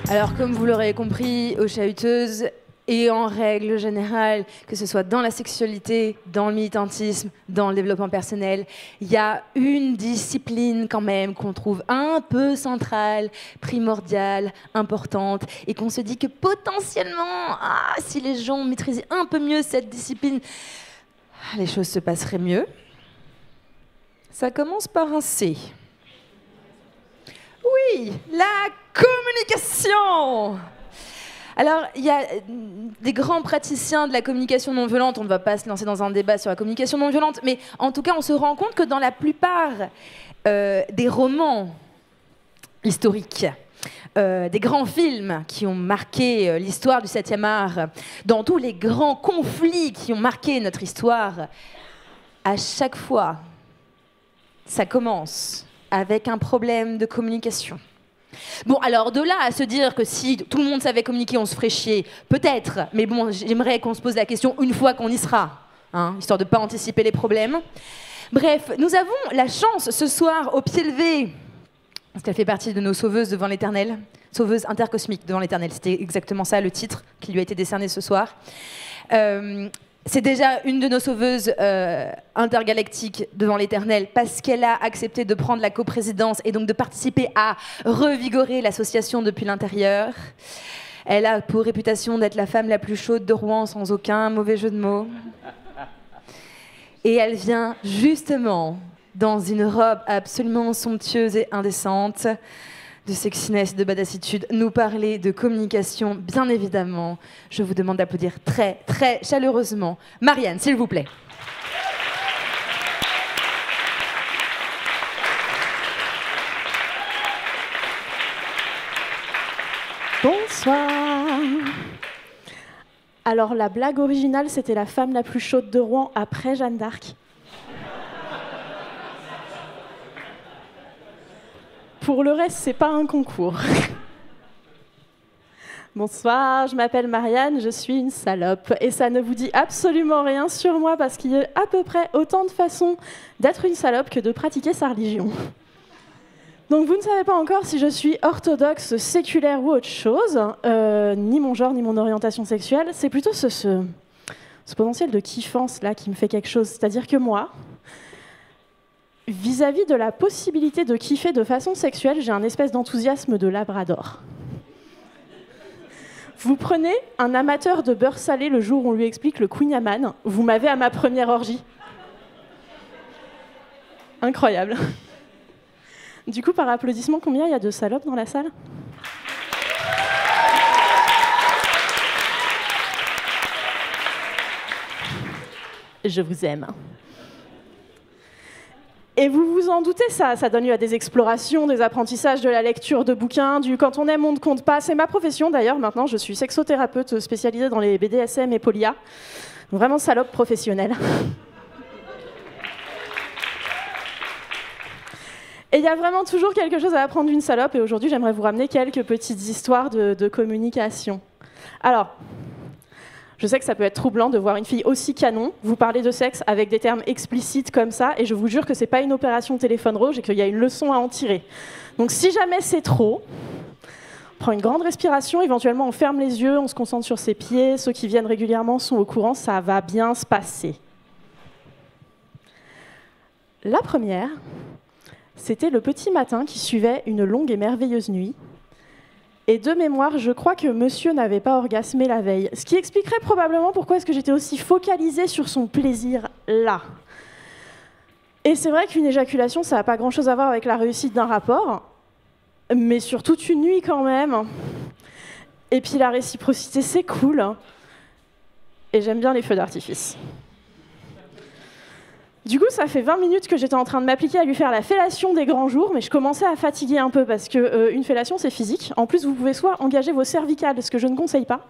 Alors, comme vous l'aurez compris, aux chahuteuses, et en règle générale, que ce soit dans la sexualité, dans le militantisme, dans le développement personnel, il y a une discipline quand même qu'on trouve un peu centrale, primordiale, importante, et qu'on se dit que potentiellement, si les gens maîtrisaient un peu mieux cette discipline, les choses se passeraient mieux. Ça commence par un C. Oui, la communication. Alors, il y a des grands praticiens de la communication non violente, on ne va pas se lancer dans un débat sur la communication non violente, mais en tout cas, on se rend compte que dans la plupart des romans historiques, des grands films qui ont marqué l'histoire du 7e art, dans tous les grands conflits qui ont marqué notre histoire, à chaque fois, ça commence avec un problème de communication. Bon, alors de là à se dire que si tout le monde savait communiquer, on se ferait chier, peut-être, mais bon, j'aimerais qu'on se pose la question une fois qu'on y sera, hein, histoire de ne pas anticiper les problèmes. Bref, nous avons la chance ce soir, au pied levé, parce qu'elle fait partie de nos sauveuses devant l'Éternel, sauveuses intercosmiques devant l'Éternel, c'était exactement ça le titre qui lui a été décerné ce soir. C'est déjà une de nos sauveuses intergalactiques devant l'Éternel parce qu'elle a accepté de prendre la coprésidence et donc de participer à revigorer l'association depuis l'intérieur. Elle a pour réputation d'être la femme la plus chaude de Rouen sans aucun mauvais jeu de mots. Et elle vient justement dans une robe absolument somptueuse et indécente, de sexiness, de badassitude, nous parler de communication, bien évidemment. Je vous demande d'applaudir très, très chaleureusement Marianne, s'il vous plaît. Bonsoir. Alors, la blague originale, c'était la femme la plus chaude de Rouen après Jeanne d'Arc. Pour le reste, c'est pas un concours. Bonsoir, je m'appelle Marianne, je suis une salope. Et ça ne vous dit absolument rien sur moi parce qu'il y a à peu près autant de façons d'être une salope que de pratiquer sa religion. Donc vous ne savez pas encore si je suis orthodoxe, séculaire ou autre chose, ni mon genre, ni mon orientation sexuelle. C'est plutôt ce potentiel de kiffance là qui me fait quelque chose. C'est-à-dire que moi, vis-à-vis de la possibilité de kiffer de façon sexuelle, j'ai un espèce d'enthousiasme de labrador. Vous prenez un amateur de beurre salé le jour où on lui explique le Queen Amman, vous m'avez à ma première orgie. Incroyable. Du coup, par applaudissement, combien il y a de salopes dans la salle ? Je vous aime. Et vous vous en doutez, ça donne lieu à des explorations, des apprentissages, de la lecture de bouquins, du quand on aime, on ne compte pas. C'est ma profession d'ailleurs, maintenant je suis sexothérapeute spécialisée dans les BDSM et polia. Vraiment salope professionnelle. Et il y a vraiment toujours quelque chose à apprendre d'une salope, et aujourd'hui j'aimerais vous ramener quelques petites histoires de communication. Alors, je sais que ça peut être troublant de voir une fille aussi canon vous parler de sexe avec des termes explicites comme ça, et je vous jure que c'est pas une opération téléphone rouge et qu'il y a une leçon à en tirer. Donc si jamais c'est trop, on prend une grande respiration, éventuellement on ferme les yeux, on se concentre sur ses pieds, ceux qui viennent régulièrement sont au courant, ça va bien se passer. La première, c'était le petit matin qui suivait une longue et merveilleuse nuit. Et de mémoire, je crois que monsieur n'avait pas orgasmé la veille. Ce qui expliquerait probablement pourquoi est-ce que j'étais aussi focalisée sur son plaisir là. Et c'est vrai qu'une éjaculation, ça n'a pas grand-chose à voir avec la réussite d'un rapport, mais sur toute une nuit quand même. Et puis la réciprocité, c'est cool. Et j'aime bien les feux d'artifice. Du coup, ça fait 20 minutes que j'étais en train de m'appliquer à lui faire la fellation des grands jours, mais je commençais à fatiguer un peu parce qu'une fellation, c'est physique. En plus, vous pouvez soit engager vos cervicales, ce que je ne conseille pas,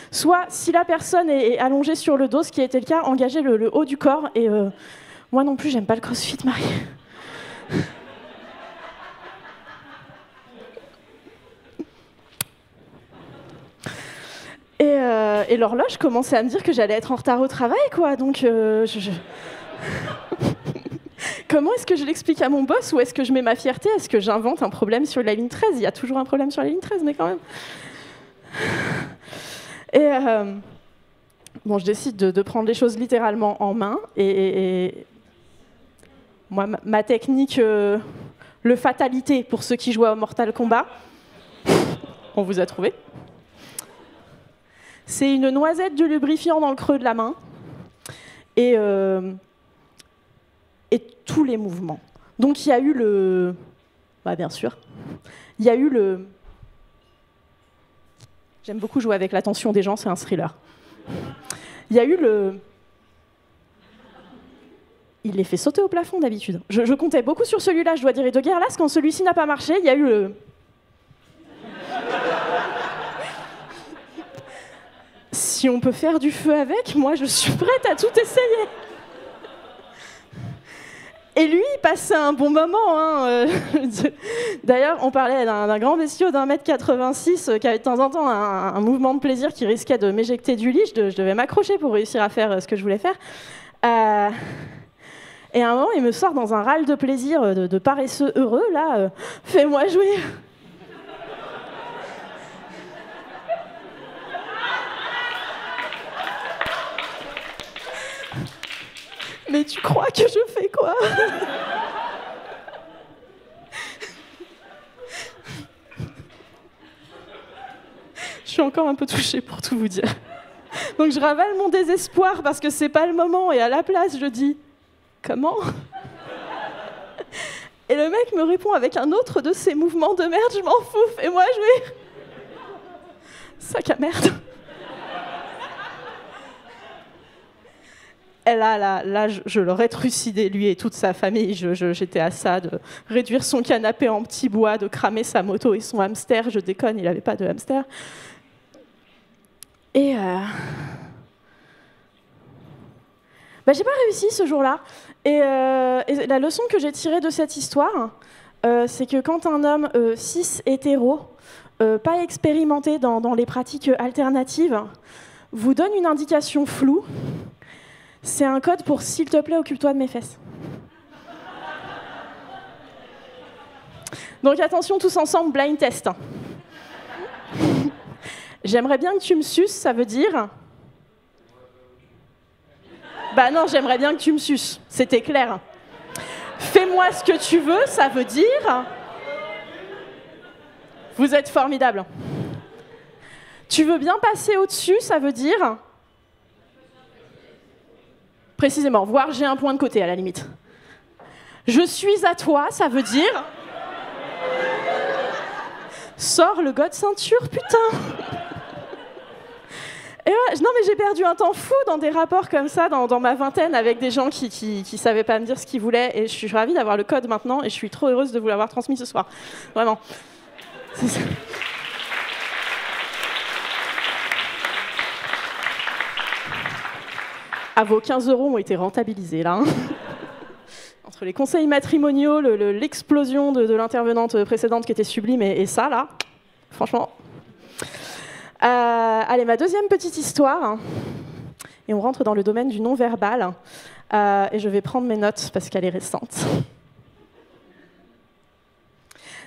soit, si la personne est allongée sur le dos, ce qui a été le cas, engager le haut du corps. Et moi non plus, j'aime pas le crossfit, Marie. Et l'horloge commençait à me dire que j'allais être en retard au travail, quoi. Donc, Comment est-ce que je l'explique à mon boss? Ou est-ce que je mets ma fierté? Est-ce que j'invente un problème sur la ligne 13? Il y a toujours un problème sur la ligne 13, mais quand même. Et bon, je décide de prendre les choses littéralement en main. Et moi, ma technique, le fatalité pour ceux qui jouent à Mortal Kombat, on vous a trouvé. C'est une noisette de lubrifiant dans le creux de la main. Et tous les mouvements. Donc il y a eu le... Bah, bien sûr. Il y a eu le... J'aime beaucoup jouer avec l'attention des gens, c'est un thriller. Il y a eu le... Il les fait sauter au plafond d'habitude. Je comptais beaucoup sur celui-là, je dois dire. Et de Guerlas, quand celui-ci n'a pas marché, il y a eu le... Si on peut faire du feu avec, moi je suis prête à tout essayer. Et lui, il passait un bon moment. Hein. D'ailleurs, on parlait d'un grand bestiau d'1,86 m qui avait de temps en temps un mouvement de plaisir qui risquait de m'éjecter du lit. Je devais m'accrocher pour réussir à faire ce que je voulais faire. Et à un moment, il me sort dans un râle de plaisir de paresseux heureux, là, fais-moi jouer. Mais tu crois que je fais quoi? Je suis encore un peu touchée pour tout vous dire. Donc je ravale mon désespoir parce que c'est pas le moment et à la place je dis comment? Et le mec me répond avec un autre de ses mouvements de merde, je m'en fous, fais-moi jouer. Sac à merde. Et là, je l'aurais trucidé, lui et toute sa famille. J'étais à ça de réduire son canapé en petits bois, de cramer sa moto et son hamster. Je déconne, il n'avait pas de hamster. Et j'ai pas réussi ce jour-là. Et la leçon que j'ai tirée de cette histoire, c'est que quand un homme cis hétéro, pas expérimenté dans les pratiques alternatives, vous donne une indication floue, c'est un code pour « s'il te plaît, occupe-toi de mes fesses ». Donc attention, tous ensemble, blind test. J'aimerais bien que tu me suces, ça veut dire... Bah non, j'aimerais bien que tu me suces, c'était clair. Fais-moi ce que tu veux, ça veut dire... Vous êtes formidable. Tu veux bien passer au-dessus, ça veut dire... Précisément, voire j'ai un point de côté à la limite. Je suis à toi, ça veut dire... Sors le god ceinture, putain. Et ouais, non mais j'ai perdu un temps fou dans des rapports comme ça, dans ma vingtaine, avec des gens qui savaient pas me dire ce qu'ils voulaient. Et je suis ravie d'avoir le code maintenant, et je suis trop heureuse de vous l'avoir transmis ce soir. Vraiment. C'est ça. Ah, vos 15 € ont été rentabilisés, là. Hein. Entre les conseils matrimoniaux, l'explosion de l'intervenante précédente qui était sublime, et ça, là, franchement. Allez, ma deuxième petite histoire. Et on rentre dans le domaine du non-verbal. Et je vais prendre mes notes parce qu'elle est récente.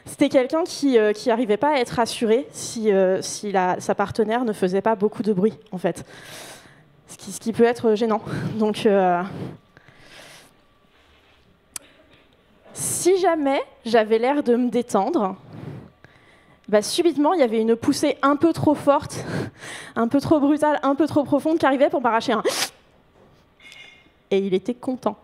C'était quelqu'un qui n'arrivait pas à être rassuré si sa partenaire ne faisait pas beaucoup de bruit, en fait. Ce qui peut être gênant. Donc, si jamais j'avais l'air de me détendre, subitement, il y avait une poussée un peu trop forte, un peu trop brutale, un peu trop profonde qui arrivait pour m'arracher un... Et il était content.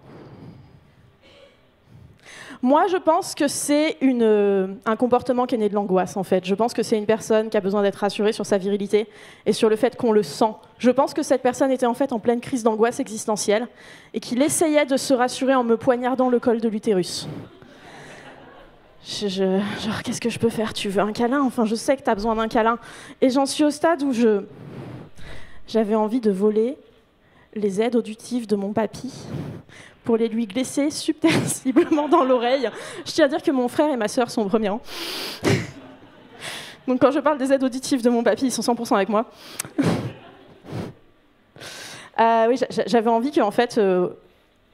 Moi, je pense que c'est un comportement qui est né de l'angoisse, en fait. Je pense que c'est une personne qui a besoin d'être rassurée sur sa virilité et sur le fait qu'on le sent. Je pense que cette personne était en fait en pleine crise d'angoisse existentielle et qu'il essayait de se rassurer en me poignardant le col de l'utérus. Genre, qu'est-ce que je peux faire? Tu veux un câlin? Enfin, je sais que tu as besoin d'un câlin. Et j'en suis au stade où j'avais envie de voler les aides auditives de mon papy pour les lui glisser subtensiblement dans l'oreille. Je tiens à dire que mon frère et ma sœur sont au premier rang. Donc quand je parle des aides auditives de mon papy, ils sont 100% avec moi. Oui, j'avais envie qu'en fait,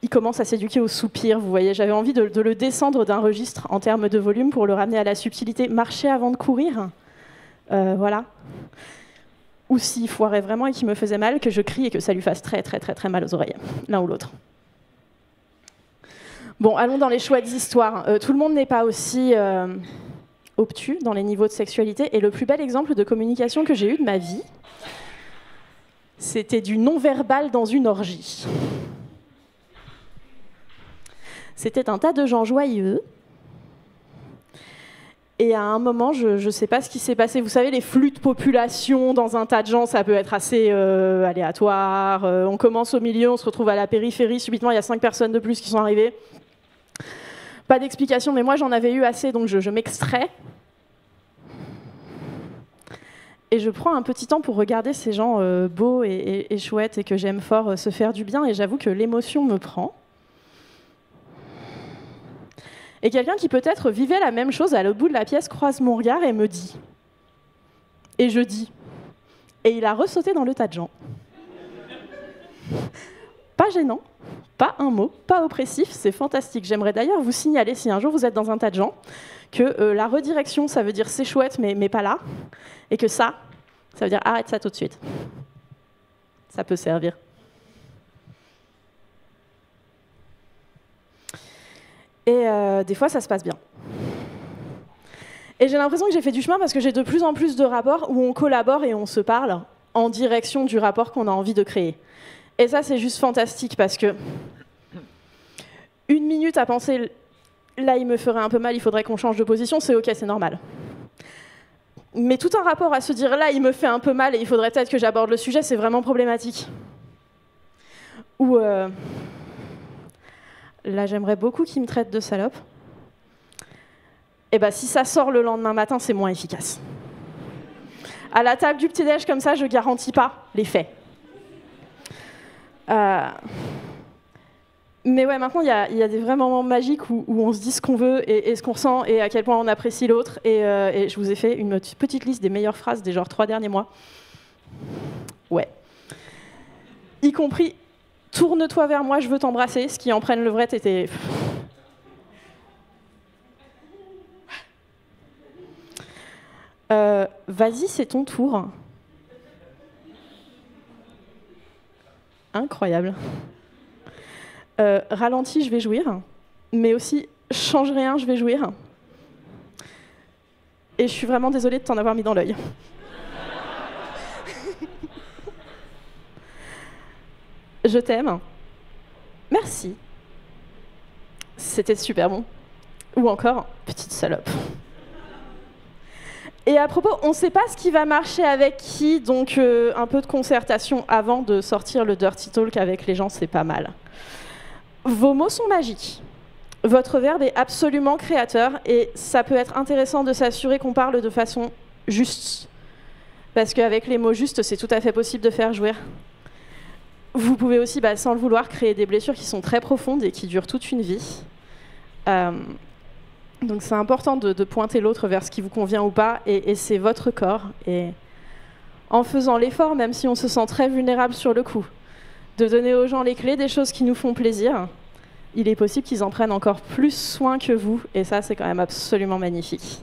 il commence à s'éduquer au soupir, vous voyez. J'avais envie de le descendre d'un registre en termes de volume pour le ramener à la subtilité. Marcher avant de courir, voilà. Ou s'il foirait vraiment et qu'il me faisait mal, que je crie et que ça lui fasse très très très très mal aux oreilles, l'un ou l'autre. Bon, allons dans les chouettes histoires. Tout le monde n'est pas aussi obtus dans les niveaux de sexualité. Et le plus bel exemple de communication que j'ai eu de ma vie, c'était du non-verbal dans une orgie. C'était un tas de gens joyeux. Et à un moment, je ne sais pas ce qui s'est passé. Vous savez, les flux de population dans un tas de gens, ça peut être assez aléatoire. On commence au milieu, on se retrouve à la périphérie. Subitement, il y a 5 personnes de plus qui sont arrivées. Pas d'explication, mais moi, j'en avais eu assez, donc je m'extrais. Et je prends un petit temps pour regarder ces gens beaux et chouettes et que j'aime fort se faire du bien. Et j'avoue que l'émotion me prend. Et quelqu'un qui peut-être vivait la même chose à l'autre bout de la pièce croise mon regard et me dit. Et je dis. Et il a ressauté dans le tas de gens. Pas gênant, pas un mot, pas oppressif, c'est fantastique. J'aimerais d'ailleurs vous signaler, si un jour vous êtes dans un tas de gens, que la redirection, ça veut dire c'est chouette, mais pas là. Et que ça veut dire arrête ça tout de suite. Ça peut servir. Et des fois, ça se passe bien. Et j'ai l'impression que j'ai fait du chemin parce que j'ai de plus en plus de rapports où on collabore et on se parle en direction du rapport qu'on a envie de créer. Et ça, c'est juste fantastique parce que 1 minute à penser, là, il me ferait un peu mal, il faudrait qu'on change de position, c'est OK, c'est normal. Mais tout un rapport à se dire, là, il me fait un peu mal et il faudrait peut-être que j'aborde le sujet, c'est vraiment problématique. Ou... là, j'aimerais beaucoup qu'il me traite de salope. Et bien, si ça sort le lendemain matin, c'est moins efficace. À la table du petit-déj, comme ça, je ne garantis pas les faits. Mais ouais, maintenant, il y a des vrais moments magiques où on se dit ce qu'on veut et ce qu'on ressent et à quel point on apprécie l'autre. Et je vous ai fait une petite liste des meilleures phrases des 3 derniers mois. Ouais. Y compris... Tourne-toi vers moi, je veux t'embrasser. Ce qui en prenne le vrai, t'étais... Vas-y, c'est ton tour. Incroyable. Ralentis, je vais jouir. Mais aussi, change rien, je vais jouir. Et je suis vraiment désolée de t'en avoir mis dans l'œil. Je t'aime. Merci. C'était super bon. Ou encore, petite salope. Et à propos, on ne sait pas ce qui va marcher avec qui, donc un peu de concertation avant de sortir le dirty talk avec les gens, c'est pas mal. Vos mots sont magiques. Votre verbe est absolument créateur et ça peut être intéressant de s'assurer qu'on parle de façon juste. Parce qu'avec les mots justes, c'est tout à fait possible de faire jouir. Vous pouvez aussi, sans le vouloir, créer des blessures qui sont très profondes et qui durent toute une vie. Donc c'est important de pointer l'autre vers ce qui vous convient ou pas, et c'est votre corps. Et en faisant l'effort, même si on se sent très vulnérable sur le coup, de donner aux gens les clés des choses qui nous font plaisir, il est possible qu'ils en prennent encore plus soin que vous, et ça, c'est quand même absolument magnifique.